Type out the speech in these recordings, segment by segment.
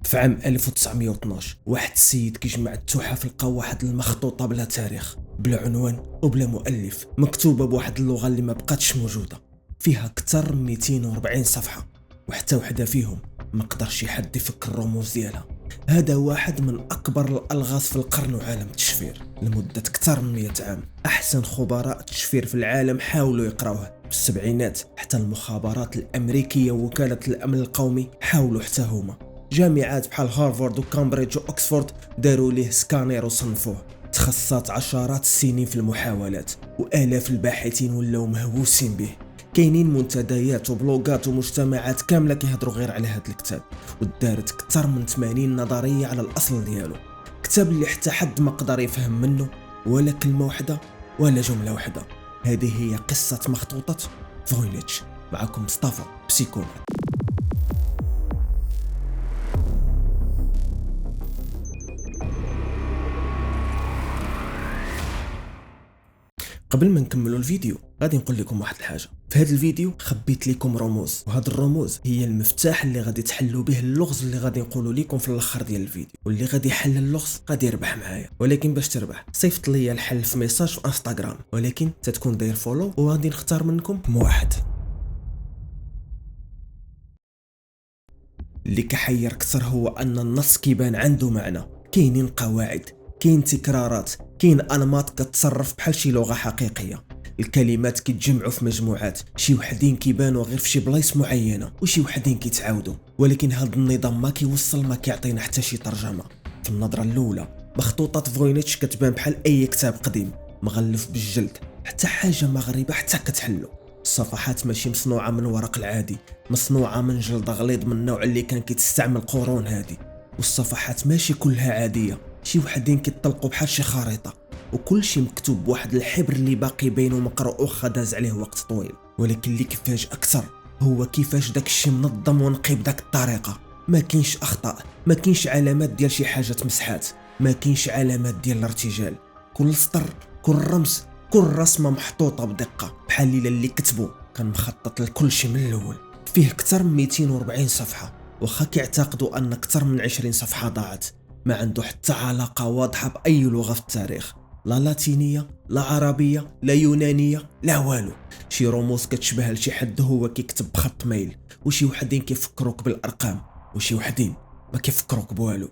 في عام 1912 واحد السيد كيجمع التحف لقى واحد المخطوطة بلا تاريخ، بلا عنوان وبلا مؤلف، مكتوبة بواحد اللغة اللي ما بقاتش موجودة، فيها أكثر من 240 صفحة، وحتى وحدة فيهم ما قدرش حد يفك الرموز ديالها. هذا واحد من أكبر الألغاز في القرن وعالم التشفير لمدة أكثر من 100 عام. أحسن خبراء التشفير في العالم حاولوا يقراوه في السبعينات، حتى المخابرات الأمريكية ووكالة الأمن القومي حاولوا حتى هما. جامعات بحال هارفارد وكامبريدج وأكسفورد داروا ليه سكانير وصنفوه. تخصصت عشرات السنين في المحاولات، وآلاف الباحثين ولاو مهووسين به. كاينين منتديات وبلوغات ومجتمعات كامله كيهضروا غير على هذا الكتاب، ودارت اكثر من 80 نظريه على الاصل ديالو. كتاب اللي حتى حد ما قدر يفهم منه ولا كلمه واحده ولا جمله واحده. هذه هي قصه مخطوطه فوينيتش. معكم مصطفى بسيكون. قبل ما نكملوا الفيديو غادي نقول لكم واحد الحاجه. في هذا الفيديو خبيت لكم رموز، وهاد الرموز هي المفتاح اللي غادي تحلوا به اللغز اللي غادي نقولوا لكم في الاخر ديال الفيديو، واللي غادي يحل اللغز غادي يربح معايا. ولكن باش تربح صيفط لي الحل في ميساج في انستغرام، ولكن تتكون داير فولو، وغادي نختار منكم واحد. اللي كحير اكثر هو ان النص كيبان عنده معنى، كاينين قواعد، كاين تكرارات، كاين انماط كتصرف بحال شي لغه حقيقيه. الكلمات كيتجمعوا في مجموعات، شي وحدين كيبانوا غير في شي بلايص معينه وشي وحدين كيتعاودوا، ولكن هذا النظام ما كيوصل، ما كيعطينا حتى شي ترجمه. في النظره الاولى مخطوطات فوينيتش كتبان بحال اي كتاب قديم مغلف بالجلد، حتى حاجه مغربه حتى كتحلو. الصفحات ماشي مصنوعه من ورق العادي، مصنوعه من جلد غليظ من النوع اللي كان كيتستعمل قرون هادي. والصفحات ماشي كلها عاديه، شي وحدين كيطلقوا بحال شي خريطه، وكل شي مكتوب بواحد الحبر اللي باقي باينو مقروء واخا داز عليه وقت طويل. ولكن اللي كيفاجئ اكثر هو كيفاش داك الشي منظم ونقي بداك الطريقه. ما كاينش اخطاء، ما كاينش علامات ديال شي حاجه تمسحات، ما كاينش علامات ديال الارتجال. كل سطر، كل رمز، كل رسمه محطوطه بدقه، بحال اللي كتبوا كان مخطط لكل شي من الاول. فيه اكثر من 240 صفحه، واخا كيعتقدوا ان اكثر من 20 صفحه ضاعت. ما عنده حتى علاقه واضحه باي لغه في التاريخ، لا لاتينيه لا عربيه لا يونانيه لا والو. شي رموز كتشبه لشي حد هو كيكتب بخط ميل، وشي وحدين كيفكروك بالارقام، وشي وحدين ما كيفكروك بوالو.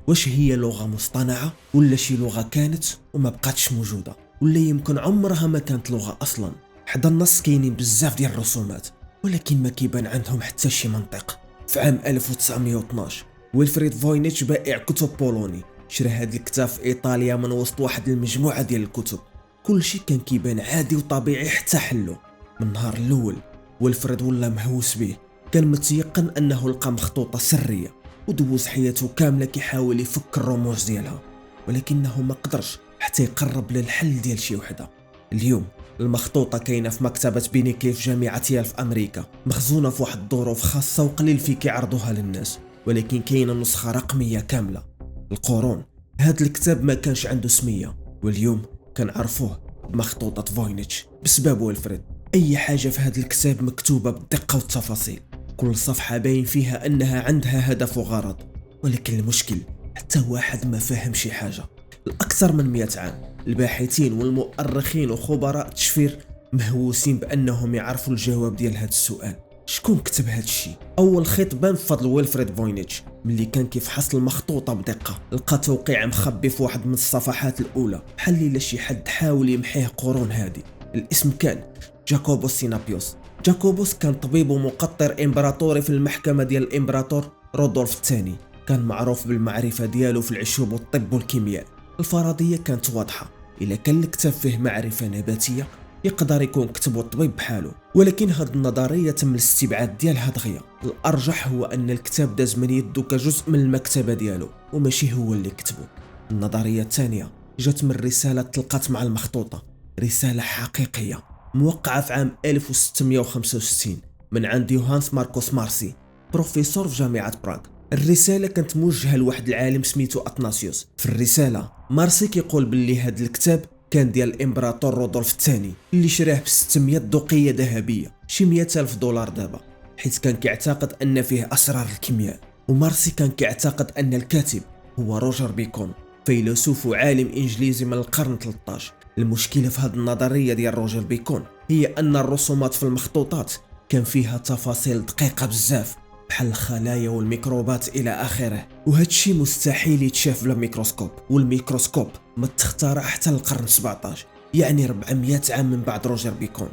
واش هي لغه مصطنعه ولا شي لغه كانت وما بقاتش موجوده، ولا يمكن عمرها ما كانت لغه اصلا؟ حدا النص كاينين بزاف ديال الرسومات، ولكن ما كيبان عندهم حتى شي منطق. في عام 1912 ويلفريد فوينيتش بائع كتب بولوني شرى هاد الكتاب في ايطاليا من وسط واحد المجموعه ديال الكتب. كل شيء كان كيبان عادي وطبيعي حتى حلو. من النهار الاول ويلفريد ولا مهووس به، كان متيقن انه لقى مخطوطه سريه، ودوز حياته كامله كيحاول يفك الرموز ديالها، ولكنه ما قدرش حتى يقرب للحل ديال شي وحده. اليوم المخطوطه كاينه في مكتبه بينيكلي في جامعه يال في امريكا، مخزونه في واحد الظروف خاصه وقليل في كيعرضوها للناس، ولكن كاينه نسخه رقميه كامله. القرون هاد الكتاب ما كانش عنده سميه، واليوم كنعرفوه بمخطوطه فوينيتش بسبب ويلفريد. اي حاجه في هاد الكتاب مكتوبه بالدقه والتفاصيل، كل صفحه باين فيها انها عندها هدف وغرض، ولكن المشكل حتى واحد ما فاهم شي حاجه. الاكثر من 100 عام الباحثين والمؤرخين وخبراء التشفير مهووسين بانهم يعرفوا الجواب ديال هاد السؤال. شكون كتب هاد الشيء؟ اول خيط بان بفضل ويلفريد فوينيتش. ملي كان كيفحص المخطوطه بدقه لقى توقيع مخبي في واحد من الصفحات الاولى، بحال الا شي حد حاول يمحيه قرون هادي. الاسم كان جاكوبوس سينابيوس. جاكوبوس كان طبيب ومقطر امبراطوري في المحكمه ديال الامبراطور رودولف الثاني، كان معروف بالمعرفه ديالو في العشوب والطب والكيمياء. الفرضيه كانت واضحه، الا كان الكتاب فيه معرفه نباتيه يقدر يكون كتبو الطبيب بحاله، ولكن هاد النظريه تم الاستبعاد ديالها دغيا. الارجح هو ان الكتاب داز من يدو كجزء من المكتبه ديالو وماشي هو اللي كتبو. النظريه الثانيه جات من رساله تلقات مع المخطوطه، رساله حقيقيه موقعه في عام 1665 من عند يوهانس ماركوس مارسي، بروفيسور في جامعه براغ. الرساله كانت موجهه لواحد العالم سميتو اثناسيوس. في الرساله مارسي كيقول باللي هاد الكتاب كان ديال الامبراطور رودولف الثاني اللي شراه ب 600 دقيه ذهبيه، شي 100,000 دولار دابا، حيت كان كيعتقد ان فيه اسرار الكيمياء. ومارسي كان كيعتقد أن الكاتب هو روجر بيكون، فيلسوف وعالم إنجليزي من القرن 13. المشكلة في هذه النظرية ديال روجر بيكون هي أن الرسومات في المخطوطات كان فيها تفاصيل دقيقة بزاف بحال الخلايا والميكروبات إلى آخره، وهذا الشيء مستحيل يتشاف بلا ميكروسكوب، والميكروسكوب ما تخترع حتى القرن 17، يعني 400 عام من بعد روجر بيكون.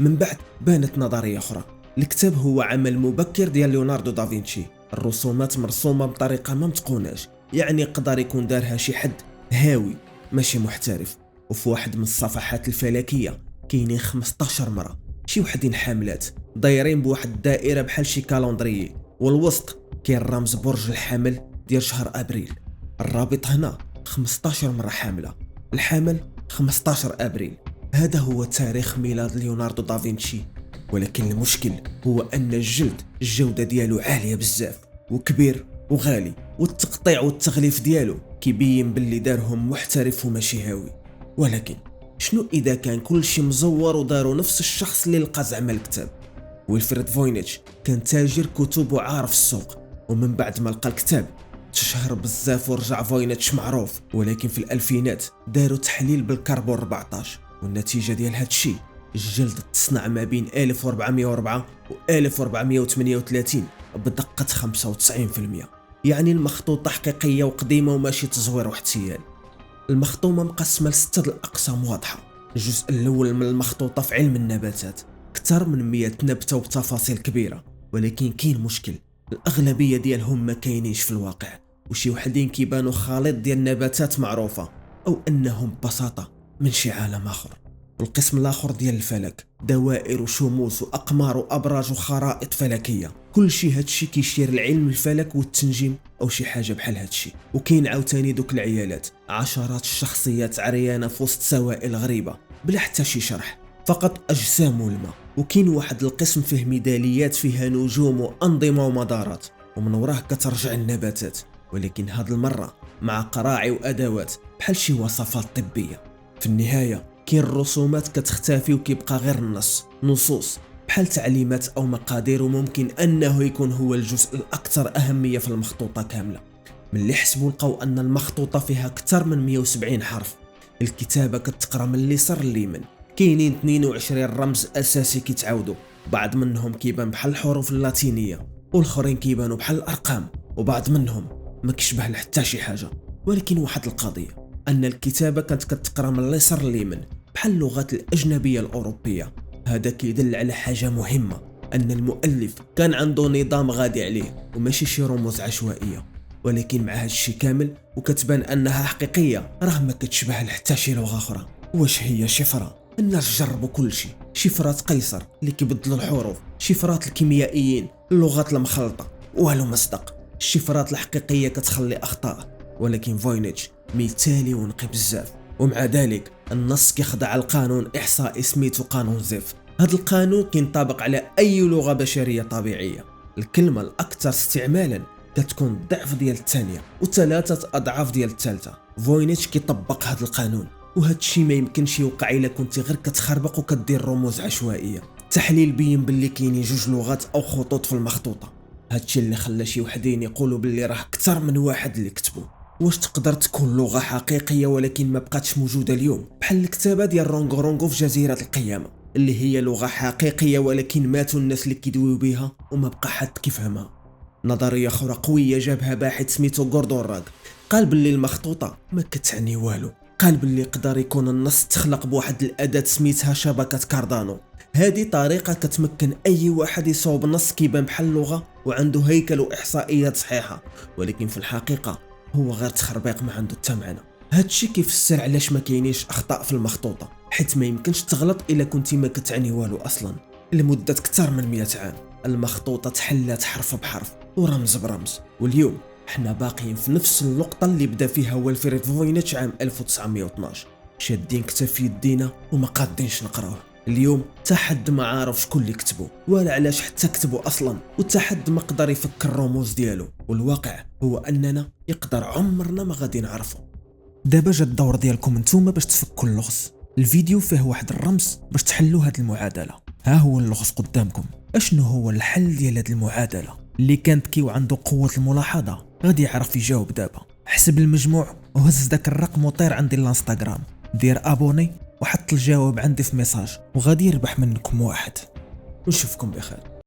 من بعد بانت نظرية أخرى. الكتاب هو عمل مبكر ديال ليوناردو دافنشي، الرسومات مرسومة بطريقة ما متقوناش، يعني يقدر يكون دارها شي حد هاوي ماشي محترف. وفي واحد من الصفحات الفلكية كاينين 15 مرة شي وحدين حاملات دايرين بواحد الدائرة بحال شي كالندريي، والوسط كاين رمز برج الحمل ديال شهر ابريل. الرابط هنا 15 مرة حاملة، الحمل 15 ابريل. هذا هو تاريخ ميلاد ليوناردو دافنشي. ولكن المشكل هو ان الجودة ديالو عالية بزاف وكبير وغالي، والتقطيع والتغليف ديالو كيبين باللي دارهم محترف وماشي هاوي. ولكن شنو اذا كان كل شيء مزور وداروا نفس الشخص اللي لقى زعما الكتاب؟ ويلفريد فوينيتش كان تاجر كتب وعارف السوق، ومن بعد ما لقى الكتاب تشهر بزاف ورجع فوينيتش معروف. ولكن في الألفينات داروا تحليل بالكربون 14، والنتيجة ديال هاد الشيء الجلد تصنع ما بين 1404 و 1438 بدقة 95%، يعني المخطوطة حقيقية وقديمة وماشي تزوير واحتيال. المخطوطة مقسمة ل6 الأقسام واضحة. الجزء الأول من المخطوطة في علم النباتات، أكثر من 100 نبتة وبتفاصيل كبيرة. ولكن كاين مشكل، الأغلبية ديالهم ما كاينينش في الواقع، وشي وحدين كيبانوا خليط ديال نباتات معروفة أو أنهم ببساطة من شي عالم آخر. والقسم الآخر ديال الفلك، دوائر وشموس وأقمار وأبراج وخرائط فلكية. كل شي هادشي كيشير لعلم الفلك والتنجيم أو شي حاجة بحال هادشي. وكاين عاوتاني دوك العيالات، عشرات الشخصيات عريانة في وسط سوائل غريبة بلا حتى شي شرح، فقط أجسام والماء. وكاين واحد القسم فيه ميداليات فيها نجوم وأنظمة ومدارات، ومن وراه كترجع النباتات، ولكن هاد المرة مع قراعي وأدوات بحال شي وصفات طبية. في النهاية كاين الرسومات كتختفي وكيبقى غير نصوص بحال تعليمات أو مقادير، وممكن أنه يكون هو الجزء الأكثر أهمية في المخطوطة كاملة. من اللي حسبوا لقوا أن المخطوطة فيها أكثر من 170 حرف، الكتابة كتقرا من اليسار لليمين. كاينين 22 رمز أساسي كيتعاودوا، بعض منهم كيبان بحال الحروف اللاتينية والآخرين كيبانوا بحال الأرقام، وبعض منهم ما كيشبه حتى شي حاجة. ولكن واحد القضية، أن الكتابة كانت كتقرا من اليسار لليمين بحال اللغات الأجنبية الأوروبية. هذا كيدل على حاجة مهمة، أن المؤلف كان عنده نظام غادي عليه وماشي شي رموز عشوائية. ولكن مع هادشي كامل وكتبان أنها حقيقية، راه ما كتشبه لحتى شي لغة أخرى. واش هي شفرة؟ الناس جربوا كل شيء، شفرات قيصر اللي كيبدلوا الحروف، شفرات الكيميائيين، اللغات المخلطة، والو مصدق. الشفرات الحقيقية كتخلي أخطاء، ولكن فوينيتش مثالي ونقي بزاف. ومع ذلك النص كيخضع لقانون إحصائي سميتو قانون زيف. هذا القانون كينطبق على أي لغة بشرية طبيعية. الكلمة الأكثر استعمالا كتكون ضعف ديال الثانية وثلاثة أضعاف ديال الثالثة. فوينيتش كيطبق هذا القانون، وهذا الشيء ما يمكنش يوقع إلا كنتي غير كتخربق وكدير رموز عشوائية. التحليل بين باللي كاينين 2 لغات أو خطوط في المخطوطة. هذا الشيء اللي خلى شي وحدين يقولوا باللي راه أكثر من واحد اللي كتبوا. واش تقدر تكون لغة حقيقية ولكن ما بقاتش موجودة اليوم، بحال الكتابة ديال رونغو في جزيرة القيامة اللي هي لغة حقيقية ولكن ماتوا الناس اللي كيدويو بها وما بقى حد كيفهمها؟ نظرية أخرى قوية جابها باحث سميتو غوردون راغ، قال باللي المخطوطة ما كتعني والو. قال باللي يقدر يكون النص تخلق بواحد الأداة سميتها شبكة كاردانو. هذه طريقة كتمكن أي واحد يصوب نص كيبان بحال اللغة وعنده هيكل وإحصائيات صحيحة، ولكن في الحقيقة هو غير تخربيق ما عنده حتى معنى. هادشي كيفسر علاش ما كاينينش أخطاء في المخطوطة، حيت ما يمكنش تغلط إلا كنتي ما كتعني والو أصلا. لمدة أكثر من 100 عام المخطوطة تحلات حرف بحرف ورمز برمز، واليوم حنا باقيين في نفس النقطة اللي بدا فيها ويلفريد فوينيتش عام 1912، شادين كتاب في يدينا وما قادينش نقراوه. اليوم تا حد ما عارف شكون اللي كتبو ولا علاش حتى كتبو اصلا، وتا حد ما قدر يفك الرموز ديالو، والواقع هو اننا يقدر عمرنا ما غادي نعرفو. دابا جا الدور ديالكم نتوما باش تفكوا اللغز. الفيديو فيه واحد الرمز باش تحلوا هاد المعادله. ها هو اللغز قدامكم. اشنو هو الحل ديال هاد المعادله؟ اللي كان ذكي وعنده قوة الملاحظة غادي يعرف يجاوب دابا. حسب المجموع وهز داك الرقم وطير عندي الانستغرام، دير ابوني وحط الجواب عندي في ميساج وغادي يربح منكم واحد. ونشوفكم بخير.